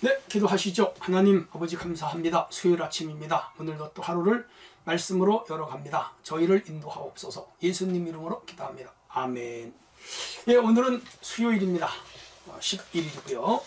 네, 기도하시죠. 하나님 아버지 감사합니다. 수요일 아침입니다. 오늘도 또 하루를 말씀으로 열어갑니다. 저희를 인도하옵소서. 예수님 이름으로 기도합니다. 아멘. 예, 오늘은 수요일입니다. 11일이고요.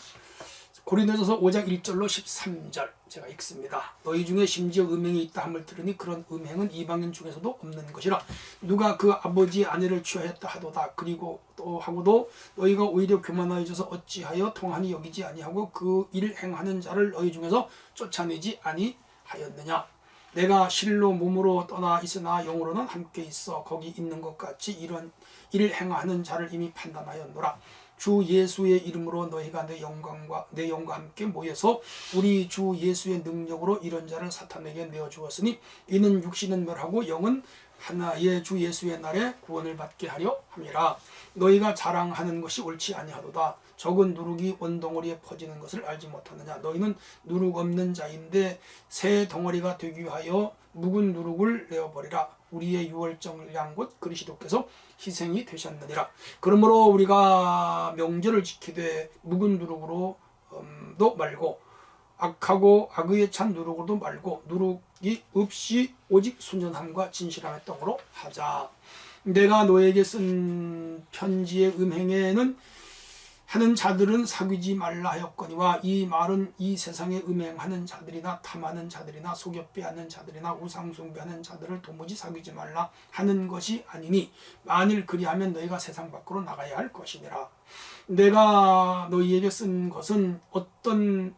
고린도전서 5장 1절로 13절 제가 읽습니다. 너희 중에 심지어 음행이 있다 함을 들으니 그런 음행은 이방인 중에서도 없는 것이라. 누가 그 아버지의 아내를 취하였다 하도다. 그리고 또 하고도 너희가 오히려 교만하여져서 어찌하여 통한이 여기지 아니하고 그 일 행하는 자를 너희 중에서 쫓아내지 아니하였느냐. 내가 실로 몸으로 떠나 있으나 영으로는 함께 있어 거기 있는 것 같이 이런 일 행하는 자를 이미 판단하였노라. 주 예수의 이름으로 너희가 내 영과 함께 모여서 우리 주 예수의 능력으로 이런 자를 사탄에게 내어 주었으니 이는 육신은 멸하고 영은 하나의 주 예수의 날에 구원을 받게 하려 함이라. 너희가 자랑하는 것이 옳지 아니하도다. 적은 누룩이 온 덩어리에 퍼지는 것을 알지 못하느냐. 너희는 누룩 없는 자인데 새 덩어리가 되기 위하여 묵은 누룩을 내어버리라. 우리의 유월절 양곧 그리스도께서 희생이 되셨느니라. 그러므로 우리가 명절을 지키되 묵은 누룩으로도 말고 악하고 악의에 찬 누룩으로도 말고 누룩이 없이 오직 순전함과 진실함의 떡으로 하자. 내가 너에게 쓴 편지의 음행에는 하는 자들은 사귀지 말라 하였거니와 이 말은 이 세상에 음행하는 자들이나 탐하는 자들이나 속여빼앗는 자들이나 우상숭배하는 자들을 도무지 사귀지 말라 하는 것이 아니니 만일 그리하면 너희가 세상 밖으로 나가야 할 것이니라. 내가 너희에게 쓴 것은 어떤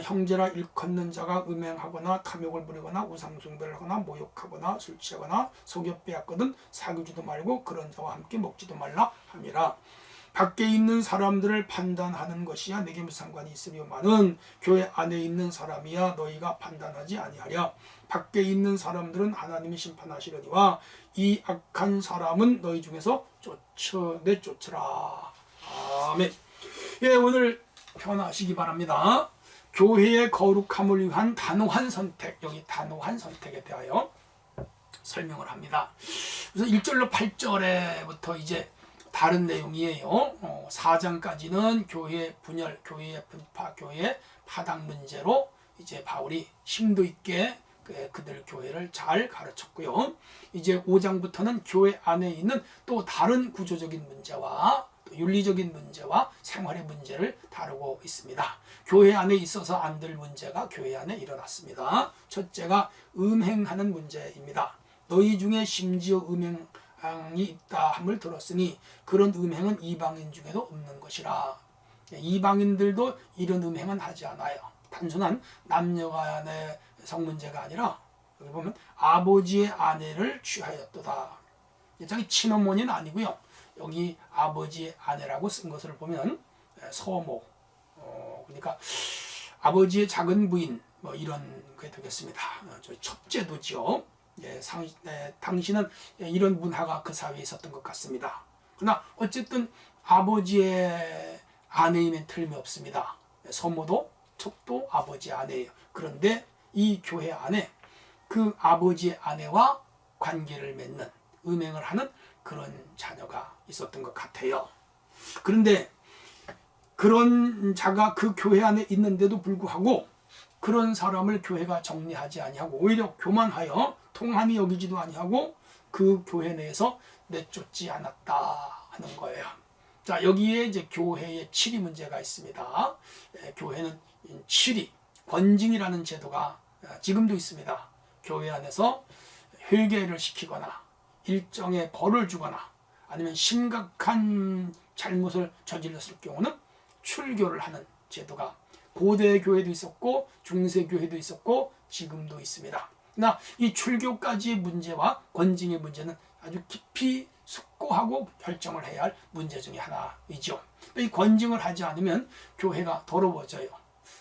형제라 일컫는 자가 음행하거나 탐욕을 부리거나 우상숭배를 하거나 모욕하거나 술 취하거나 속여 빼앗거든 사귀지도 말고 그런 자와 함께 먹지도 말라 함이라. 밖에 있는 사람들을 판단하는 것이야 내게 무슨 상관이 있으려마는 교회 안에 있는 사람이야 너희가 판단하지 아니하랴. 밖에 있는 사람들은 하나님이 심판하시려니와 이 악한 사람은 너희 중에서 내쫓으라. 아멘. 예, 오늘 편하시기 바랍니다. 교회의 거룩함을 위한 단호한 선택, 여기 단호한 선택에 대하여 설명을 합니다. 그래서 1절로 8절에부터 이제 다른 내용이에요. 4장까지는 교회 분열, 교회의 분파, 교회 파당 문제로 이제 바울이 심도 있게 그들 교회를 잘 가르쳤고요. 이제 5장부터는 교회 안에 있는 또 다른 구조적인 문제와 윤리적인 문제와 생활의 문제를 다루고 있습니다. 교회 안에 있어서 안 될 문제가 교회 안에 일어났습니다. 첫째가 음행하는 문제입니다. 너희 중에 심지어 음행이 있다 함을 들었으니 그런 음행은 이방인 중에도 없는 것이라. 이방인들도 이런 음행은 하지 않아요. 단순한 남녀 간의 성문제가 아니라 여기 보면 아버지의 아내를 취하였도다. 자기 친어머니는 아니고요. 여기 아버지의 아내라고 쓴 것을 보면 서모, 그러니까 아버지의 작은 부인 뭐 이런 게 되겠습니다. 첩제도죠. 당시는 이런 문화가 그 사회에 있었던 것 같습니다. 그러나 어쨌든 아버지의 아내이면 틀림이 없습니다. 서모도 첩도 아버지의 아내예요. 그런데 이 교회 안에 그 아버지의 아내와 관계를 맺는 음행을 하는 그런 자녀가 있었던 것 같아요. 그런데 그런 자가 그 교회 안에 있는데도 불구하고 그런 사람을 교회가 정리하지 아니하고 오히려 교만하여 통함이 여기지도 아니하고 그 교회 내에서 내쫓지 않았다 하는 거예요. 자, 여기에 이제 교회의 치리 문제가 있습니다. 교회는 치리, 권징이라는 제도가 지금도 있습니다. 교회 안에서 회개를 시키거나 일정의 벌을 주거나 아니면 심각한 잘못을 저질렀을 경우는 출교를 하는 제도가 고대 교회도 있었고 중세 교회도 있었고 지금도 있습니다. 그러나 이 출교까지의 문제와 권징의 문제는 아주 깊이 숙고하고 결정을 해야 할 문제 중에 하나이죠. 이 권징을 하지 않으면 교회가 더러워져요.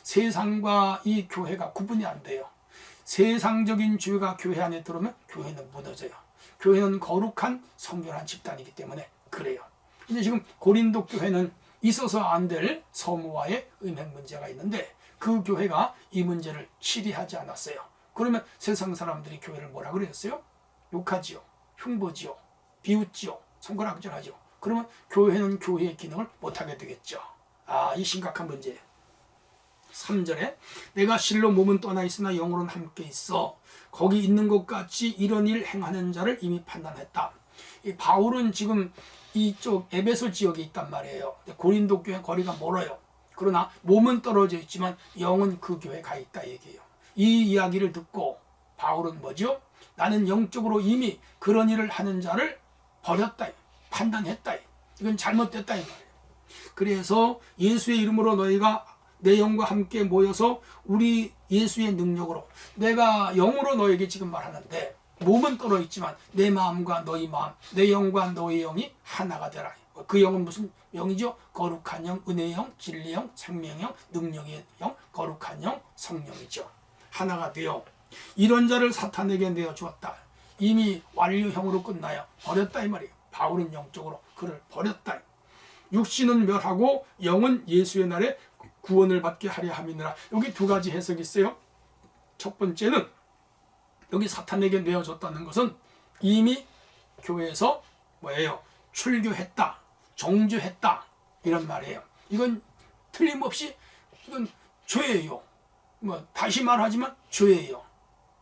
세상과 이 교회가 구분이 안 돼요. 세상적인 죄가 교회 안에 들어오면 교회는 무너져요. 교회는 거룩한 성결한 집단이기 때문에 그래요. 근데 지금 고린도 교회는 있어서 안 될 서무와의 음행 문제가 있는데 그 교회가 이 문제를 치리하지 않았어요. 그러면 세상 사람들이 교회를 뭐라 그랬어요? 욕하지요, 흉보지요, 비웃지요, 손가락질하지요. 그러면 교회는 교회의 기능을 못하게 되겠죠. 이 심각한 문제예요. 3절에 내가 실로 몸은 떠나 있으나 영으로는 함께 있어 거기 있는 것 같이 이런 일 행하는 자를 이미 판단했다. 이 바울은 지금 이쪽 에베소 지역에 있단 말이에요. 고린도 교회 거리가 멀어요. 그러나 몸은 떨어져 있지만 영은 그 교회에 가 있다 얘기해요. 이 이야기를 듣고 바울은 뭐죠? 나는 영적으로 이미 그런 일을 하는 자를 버렸다, 판단했다, 이건 잘못됐다 이 말이에요. 그래서 예수의 이름으로 너희가 내 영과 함께 모여서 우리 예수의 능력으로, 내가 영으로 너에게 지금 말하는데 몸은 떨어 있지만 내 마음과 너희 마음, 내 영과 너희 영이 하나가 되라. 그 영은 무슨 영이죠? 거룩한 영, 은혜의 영, 진리의 영, 생명의 영, 능력의 영, 거룩한 영, 성령이죠. 하나가 되어 이런 자를 사탄에게 내어주었다. 이미 완료형으로 끝나요. 버렸다 이 말이에요. 바울은 영적으로 그를 버렸다. 육신은 멸하고 영은 예수의 날에 구원을 받게 하려 함이니라. 여기 두 가지 해석이 있어요. 첫 번째는 여기 사탄에게 내어줬다는 것은 이미 교회에서 뭐예요? 출교했다, 정죄했다 이런 말이에요. 이건 틀림없이 이건 죄예요. 뭐 다시 말하지만 죄예요.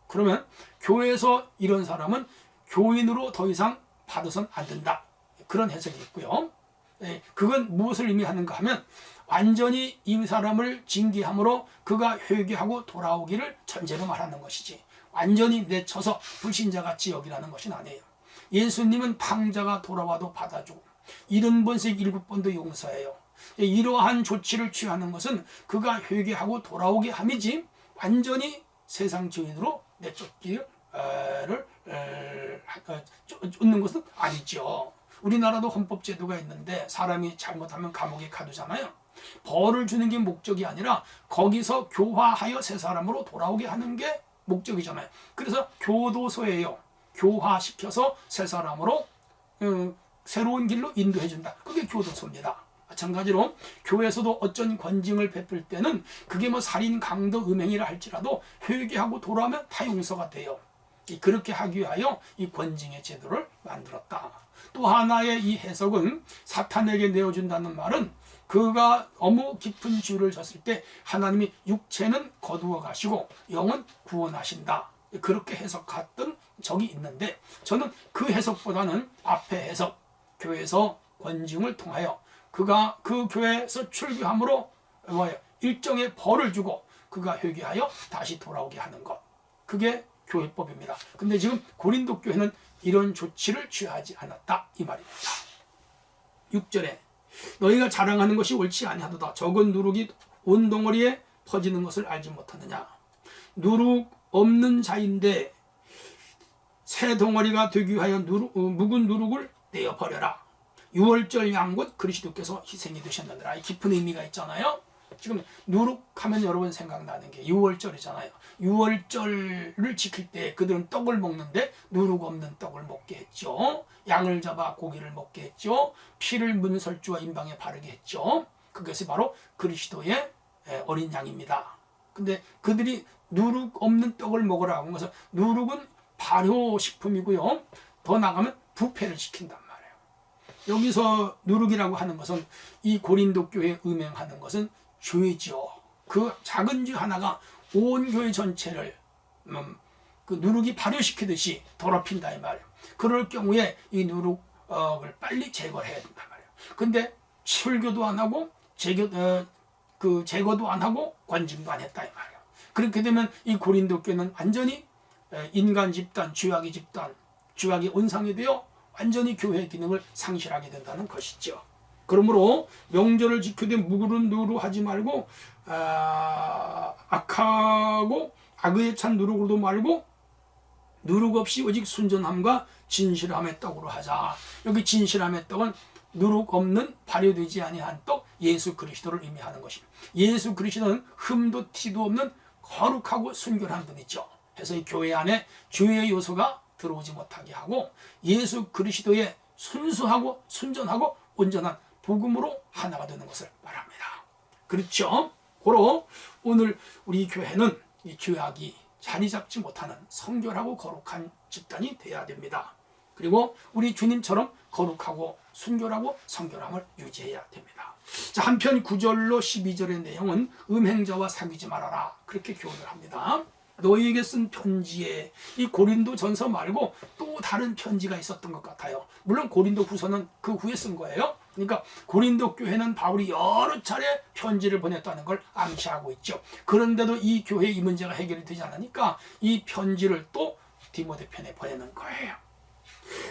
그러면 교회에서 이런 사람은 교인으로 더 이상 받아서는 안 된다. 그런 해석이 있고요. 그건 무엇을 의미하는가 하면 완전히 이 사람을 징계함으로 그가 회개하고 돌아오기를 전제로 말하는 것이지 완전히 내쳐서 불신자같이 여기라는 것은 아니에요. 예수님은 탕자가 돌아와도 받아주고 70번씩 7번도 용서해요. 이러한 조치를 취하는 것은 그가 회개하고 돌아오게 함이지 완전히 세상 죄인으로 내쫓기를 쫓는 것은 아니죠. 우리나라도 헌법제도가 있는데 사람이 잘못하면 감옥에 가두잖아요. 벌을 주는 게 목적이 아니라 거기서 교화하여 새 사람으로 돌아오게 하는 게 목적이잖아요. 그래서 교도소예요. 교화시켜서 새 사람으로 새로운 길로 인도해 준다. 그게 교도소입니다. 마찬가지로 교회에서도 어쩐 권징을 베풀 때는 그게 뭐 살인, 강도, 음행이라 할지라도 회개하고 돌아오면 다 용서가 돼요. 그렇게 하기 위하여 이 권징의 제도를 만들었다. 또 하나의 이 해석은 사탄에게 내어준다는 말은 그가 너무 깊은 죄를 졌을 때 하나님이 육체는 거두어 가시고 영은 구원하신다. 그렇게 해석했던 적이 있는데 저는 그 해석보다는 앞에 해석, 교회에서 권징을 통하여 그가 그 교회에서 출교함으로 일정의 벌을 주고 그가 회개하여 다시 돌아오게 하는 것. 그게 교회법입니다. 근데 지금 고린도 교회는 이런 조치를 취하지 않았다 이 말입니다. 6절에 너희가 자랑하는 것이 옳지 아니하도다. 적은 누룩이 온 덩어리에 퍼지는 것을 알지 못하느냐. 누룩 없는 자인데 새 덩어리가 되기 위하여 묵은 누룩을 내어버려라. 6월절 양곧 그리스도께서 희생이 되셨느니라. 깊은 의미가 있잖아요. 지금 누룩하면 여러분 생각나는 게 6월절이잖아요. 6월절을 지킬 때 그들은 떡을 먹는데 누룩 없는 떡을 먹게 했죠. 양을 잡아 고기를 먹게 했죠. 피를 문설주와 임방에 바르게 했죠. 그것이 바로 그리스도의 어린 양입니다. 근데 그들이 누룩 없는 떡을 먹으라고 한 것은 누룩은 발효식품이고요. 더 나가면 부패를 시킨단 말이에요. 여기서 누룩이라고 하는 것은 이 고린도 교회에 음행하는 것은 죄죠. 그 작은 죄 하나가 온 교회 전체를 그 누룩이 발효시키듯이 더럽힌다 이 말이에요. 그럴 경우에 이 누룩을 빨리 제거를 해야 된단 말이에요. 근데 출교도 안 하고 제거도 안 하고 관증도 안 했다 이 말이에요. 그렇게 되면 이 고린도 교회는 완전히 인간 집단, 죄악의 집단, 죄악의 온상이 되어 완전히 교회의 기능을 상실하게 된다는 것이죠. 그러므로 명절을 지키되 무구른 누루 하지 말고 악하고 악의에 찬 누룩으로도 말고 누룩 없이 오직 순전함과 진실함의 떡으로 하자. 여기 진실함의 떡은 누룩 없는 발효되지 아니한 떡 예수 그리스도를 의미하는 것입니다. 예수 그리스도는 흠도 티도 없는 거룩하고 순결한 분이죠. 그래서 이 교회 안에 죄의 요소가 들어오지 못하게 하고 예수 그리스도의 순수하고 순전하고 온전한 복음으로 하나가 되는 것을 말합니다. 그렇죠? 고로 오늘 우리 교회는 이 죄악이 자리 잡지 못하는 성결하고 거룩한 집단이 되어야 됩니다. 그리고 우리 주님처럼 거룩하고 순결하고 성결함을 유지해야 됩니다. 자, 한편 9절로 12절의 내용은 음행자와 사귀지 말아라, 그렇게 교훈을 합니다. 너희에게 쓴 편지에, 이 고린도 전서 말고 또 다른 편지가 있었던 것 같아요. 물론 고린도 후서는 그 후에 쓴 거예요. 그러니까 고린도 교회는 바울이 여러 차례 편지를 보냈다는 걸 암시하고 있죠. 그런데도 이 교회의 이 문제가 해결이 되지 않으니까 이 편지를 또 디모데편에 보내는 거예요.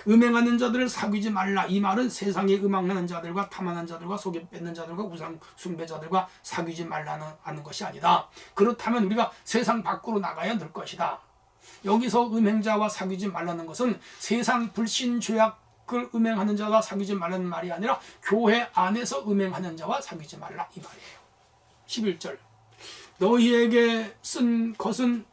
음행하는 자들을 사귀지 말라, 이 말은 세상에 음악하는 자들과 탐하는 자들과 속여 뺏는 자들과 우상 숭배자들과 사귀지 말라는 것이 아니다. 그렇다면 우리가 세상 밖으로 나가야 될 것이다. 여기서 음행자와 사귀지 말라는 것은 세상 불신 죄악을 음행하는 자와 사귀지 말라는 말이 아니라 교회 안에서 음행하는 자와 사귀지 말라, 이 말이에요. 11절, 너희에게 쓴 것은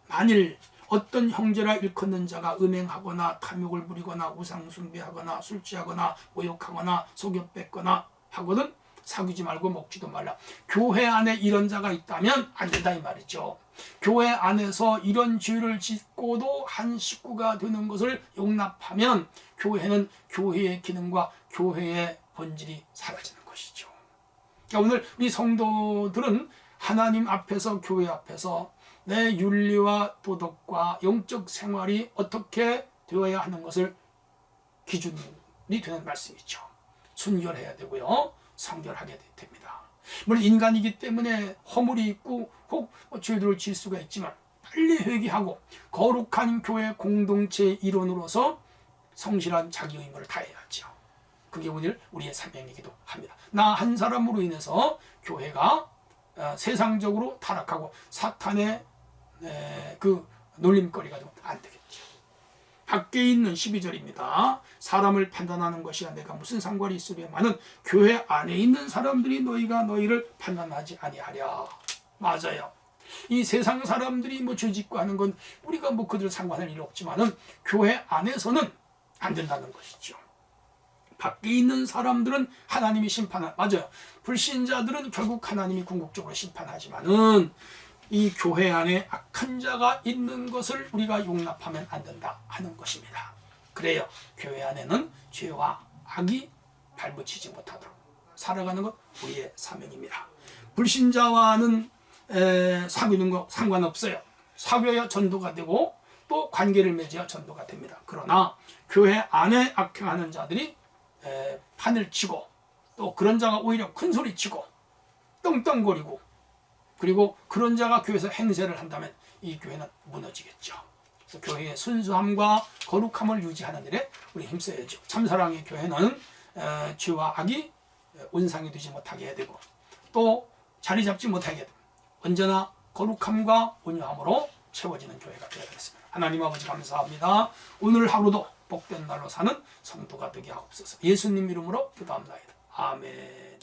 만일 어떤 형제라 일컫는 자가 음행하거나 탐욕을 부리거나 우상숭배하거나 술취하거나 모욕하거나 속여 뺏거나 하거든 사귀지 말고 먹지도 말라. 교회 안에 이런 자가 있다면 안 된다, 이 말이죠. 교회 안에서 이런 죄를 짓고도 한 식구가 되는 것을 용납하면 교회는 교회의 기능과 교회의 본질이 사라지는 것이죠. 그러니까 오늘 우리 성도들은 하나님 앞에서, 교회 앞에서 내 윤리와 도덕과 영적 생활이 어떻게 되어야 하는 것을 기준이 되는 말씀이죠. 순결해야 되고요, 성결하게 됩니다. 물론 인간이기 때문에 허물이 있고 혹 죄들을 질 수가 있지만 빨리 회개하고 거룩한 교회 공동체의 일원으로서 성실한 자기 의무를 다해야죠. 그게 오늘 우리의 사명이기도 합니다. 나 한 사람으로 인해서 교회가 세상적으로 타락하고 사탄의 그 놀림거리가 되면 안 되겠죠. 밖에 있는 12절입니다. 사람을 판단하는 것이야 내가 무슨 상관이 있으랴마는 교회 안에 있는 사람들이 너희가 너희를 판단하지 아니하랴. 맞아요. 이 세상 사람들이 뭐 죄짓고 하는 건 우리가 뭐 그들 상관할 일 없지만은 교회 안에서는 안 된다는 것이죠. 밖에 있는 사람들은 하나님이 맞아요. 불신자들은 결국 하나님이 궁극적으로 심판하지만은 이 교회 안에 악한 자가 있는 것을 우리가 용납하면 안 된다 하는 것입니다. 그래요. 교회 안에는 죄와 악이 발붙이지 못하도록 살아가는 것 우리의 사명입니다. 불신자와는 사귀는 거 상관없어요. 사귀어야 전도가 되고 또 관계를 맺어야 전도가 됩니다. 그러나 교회 안에 악행하는 자들이 판을 치고 또 그런 자가 오히려 큰 소리 치고 떵떵거리고 그리고 그런 자가 교회에서 행세를 한다면 이 교회는 무너지겠죠. 그래서 교회의 순수함과 거룩함을 유지하는 일에 우리 힘써야죠. 참사랑의 교회는 죄와 악이 온상이 되지 못하게 해야 되고 또 자리 잡지 못하게 되고 언제나 거룩함과 온유함으로 채워지는 교회가 되어야겠습니다. 하나님 아버지 감사합니다. 오늘 하루도 복된 날로 사는 성도가 되게 하옵소서. 예수님 이름으로 기도합니다. 아멘.